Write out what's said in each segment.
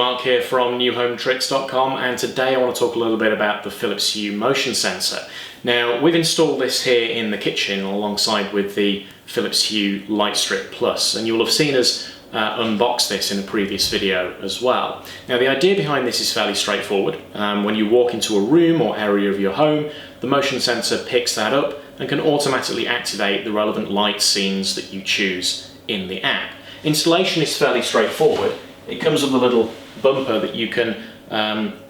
Mark here from newhometricks.com, and today I want to talk a little bit about the Philips Hue Motion Sensor. Now, we've installed this here in the kitchen alongside with the Philips Hue Lightstrip Plus, and you will have seen us unbox this in a previous video as well. Now, the idea behind this is fairly straightforward. When you walk into a room or area of your home, the motion sensor picks that up and can automatically activate the relevant light scenes that you choose in the app. Installation is fairly straightforward. It comes with a little bumper that you can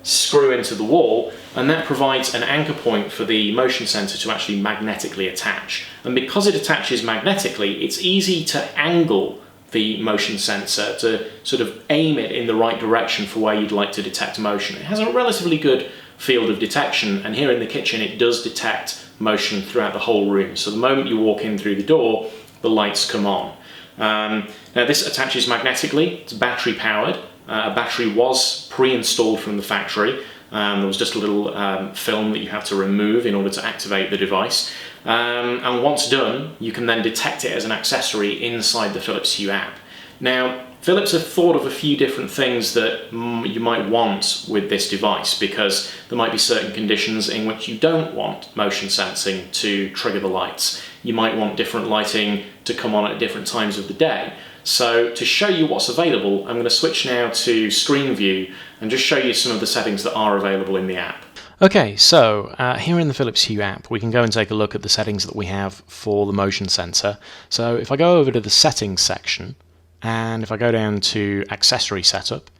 screw into the wall, and that provides an anchor point for the motion sensor to actually magnetically attach. And because it attaches magnetically, it's easy to angle the motion sensor to sort of aim it in the right direction for where you'd like to detect motion. It has a relatively good field of detection, and here in the kitchen it does detect motion throughout the whole room. So the moment you walk in through the door, the lights come on. Now this attaches magnetically, it's battery powered. A battery was pre-installed from the factory. There was just a little film that you have to remove in order to activate the device. And once done, you can then detect it as an accessory inside the Philips Hue app. Now, Philips have thought of a few different things that you might want with this device, because there might be certain conditions in which you don't want motion sensing to trigger the lights. You might want different lighting to come on at different times of the day. So to show you what's available, I'm going to switch now to screen view and just show you some of the settings that are available in the app. Okay, so here in the Philips Hue app, we can go and take a look at the settings that we have for the motion sensor. So if I go over to the settings section, and if I go down to accessory setup,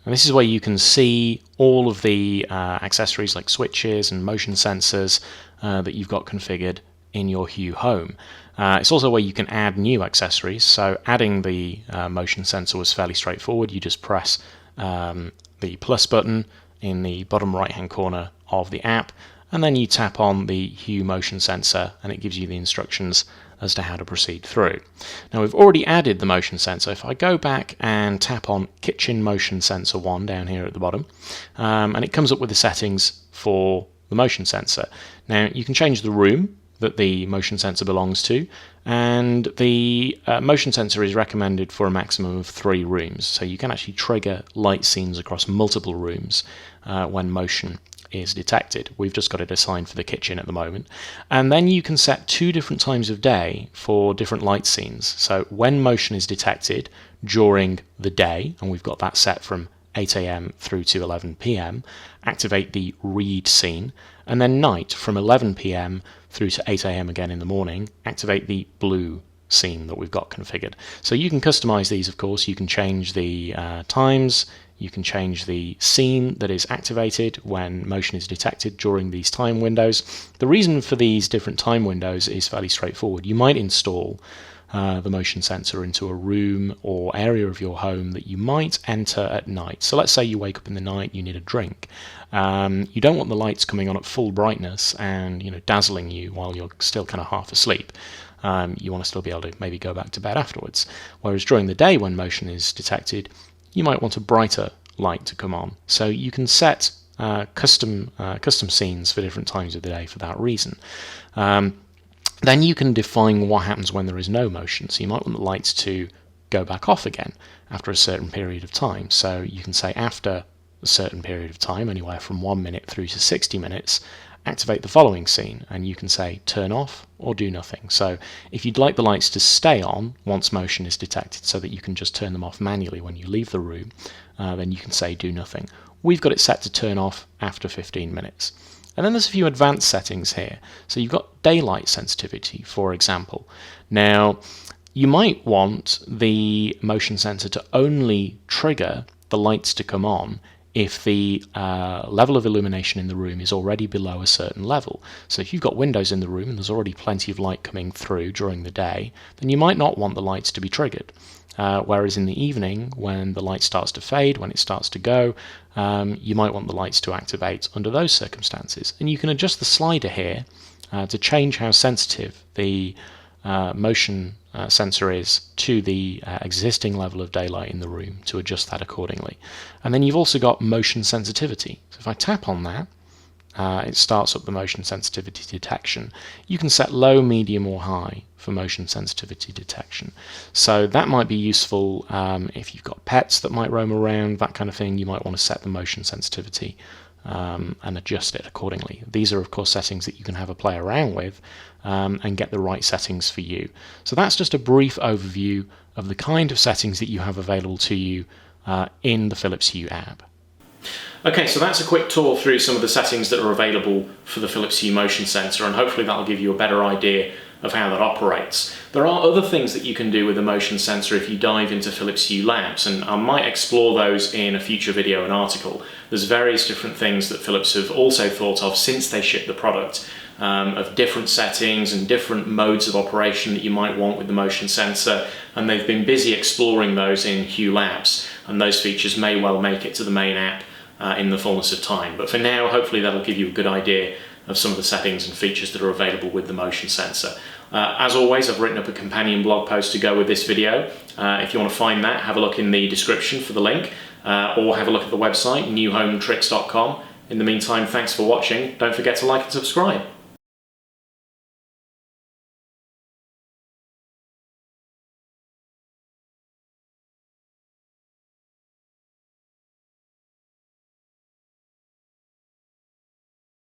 and this is where you can see all of the accessories like switches and motion sensors that you've got configured in your Hue Home. It's also where you can add new accessories. So adding the motion sensor was fairly straightforward. You just press the plus button in the bottom right hand corner of the app, and then you tap on the Hue Motion Sensor and it gives you the instructions as to how to proceed through. Now, we've already added the motion sensor. If I go back and tap on Kitchen Motion Sensor 1 down here at the bottom, and it comes up with the settings for the motion sensor. Now, you can change the room that the motion sensor belongs to, and the motion sensor is recommended for a maximum of 3 rooms, so you can actually trigger light scenes across multiple rooms when motion is detected. We've just got it assigned for the kitchen at the moment. And then you can set 2 different times of day for different light scenes. So when motion is detected during the day, and we've got that set from 8 AM through to 11 PM, activate the read scene, and then night from 11 PM through to 8 AM again in the morning, activate the blue scene that we've got configured. So you can customize these, of course. You can change the times, you can change the scene that is activated when motion is detected during these time windows. The reason for these different time windows is fairly straightforward. You might install the motion sensor into a room or area of your home that you might enter at night. So let's say you wake up in the night, you need a drink. You don't want the lights coming on at full brightness and dazzling you while you're still kind of half asleep. You want to still be able to maybe go back to bed afterwards. Whereas during the day when motion is detected, you might want a brighter light to come on. So you can set custom scenes for different times of the day for that reason. Then you can define what happens when there is no motion. So you might want the lights to go back off again after a certain period of time. So you can say after a certain period of time, anywhere from 1 minute through to 60 minutes, activate the following scene, and you can say turn off or do nothing. So if you'd like the lights to stay on once motion is detected so that you can just turn them off manually when you leave the room, then you can say do nothing. We've got it set to turn off after 15 minutes. And then there's a few advanced settings here. So you've got daylight sensitivity, for example. Now, you might want the motion sensor to only trigger the lights to come on if the level of illumination in the room is already below a certain level. So if you've got windows in the room and there's already plenty of light coming through during the day, then you might not want the lights to be triggered. Whereas in the evening, when the light starts to fade, when it starts to go, you might want the lights to activate under those circumstances. And you can adjust the slider here to change how sensitive the motion sensor is to the existing level of daylight in the room, to adjust that accordingly. And then you've also got motion sensitivity. So if I tap on that, it starts up the motion sensitivity detection. You can set low, medium or high for motion sensitivity detection. So that might be useful if you've got pets that might roam around, that kind of thing. You might want to set the motion sensitivity and adjust it accordingly. These are of course settings that you can have a play around with and get the right settings for you. So that's just a brief overview of the kind of settings that you have available to you in the Philips Hue app. Okay, so that's a quick tour through some of the settings that are available for the Philips Hue Motion Sensor, and hopefully that'll give you a better idea of how that operates. There are other things that you can do with the motion sensor if you dive into Philips Hue Labs, and I might explore those in a future video and article. There's various different things that Philips have also thought of since they shipped the product, of different settings and different modes of operation that you might want with the motion sensor, and they've been busy exploring those in Hue Labs, and those features may well make it to the main app in the fullness of time. But for now, hopefully that'll give you a good idea of some of the settings and features that are available with the motion sensor. As always, I've written up a companion blog post to go with this video. If you want to find that, have a look in the description for the link, or have a look at the website, newhometricks.com. In the meantime, thanks for watching. Don't forget to like and subscribe.